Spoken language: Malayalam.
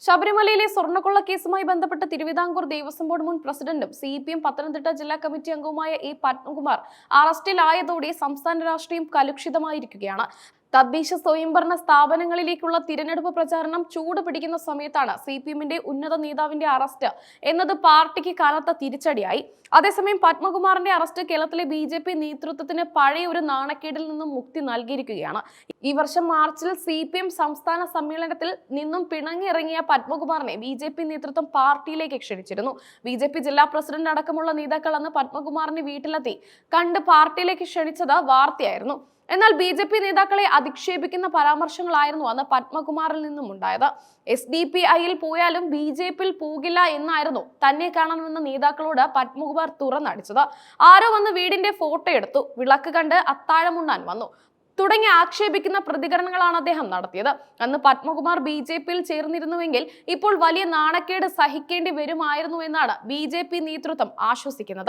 ശബരിമലയിലെ സ്വർണ്ണക്കൊള്ള കേസുമായി ബന്ധപ്പെട്ട് തിരുവിതാംകൂർ ദേവസ്വം ബോർഡ് മുൻ പ്രസിഡന്റും CPM പത്തനംതിട്ട ജില്ലാ കമ്മിറ്റി അംഗവുമായ A. പത്മകുമാർ അറസ്റ്റിലായതോടെ സംസ്ഥാന രാഷ്ട്രീയം കലുഷിതമായിരിക്കുകയാണ്. തദ്ദേശ സ്വയംഭരണ സ്ഥാപനങ്ങളിലേക്കുള്ള തിരഞ്ഞെടുപ്പ് പ്രചാരണം ചൂട് പിടിക്കുന്ന സമയത്താണ് CPMന്റെ ഉന്നത നേതാവിന്റെ അറസ്റ്റ് എന്നത് പാർട്ടിക്ക് കനത്ത തിരിച്ചടിയായി. അതേസമയം പത്മകുമാറിന്റെ അറസ്റ്റ് കേരളത്തിലെ BJP നേതൃത്വത്തിന് പഴയ ഒരു നാണക്കേടിൽ നിന്നും മുക്തി നൽകിയിരിക്കുകയാണ്. ഈ വർഷം മാർച്ചിൽ CPM സംസ്ഥാന സമ്മേളനത്തിൽ നിന്നും പിണങ്ങിയിറങ്ങിയ പത്മകുമാറിനെ BJP നേതൃത്വം പാർട്ടിയിലേക്ക് ക്ഷണിച്ചിരുന്നു. BJP ജില്ലാ പ്രസിഡന്റ് അടക്കമുള്ള നേതാക്കൾ അന്ന് പത്മകുമാറിന്റെ വീട്ടിലെത്തി കണ്ട് പാർട്ടിയിലേക്ക് ക്ഷണിച്ചത് വാർത്തയായിരുന്നു. എന്നാൽ BJP നേതാക്കളെ അധിക്ഷേപിക്കുന്ന പരാമർശങ്ങളായിരുന്നു അന്ന് പത്മകുമാറിൽ നിന്നും ഉണ്ടായത്. SDPIയിൽ പോയാലും BJPയിൽ പോകില്ല എന്നായിരുന്നു തന്നെ കാണണമെന്ന നേതാക്കളോട് പത്മകുമാർ തുറന്നടിച്ചത്. ആരോ വന്ന് വീടിന്റെ ഫോട്ടോ എടുത്തു, വിളക്ക് കണ്ട് അത്താഴമുണ്ണാൻ വന്നു തുടങ്ങി ആക്ഷേപിക്കുന്ന പ്രതികരണങ്ങളാണ് അദ്ദേഹം നടത്തിയത്. അന്ന് പത്മകുമാർ BJPയിൽ ചേർന്നിരുന്നുവെങ്കിൽ ഇപ്പോൾ വലിയ നാണക്കേട് സഹിക്കേണ്ടി വരുമായിരുന്നു എന്നാണ് BJP നേതൃത്വം ആശ്വസിക്കുന്നത്.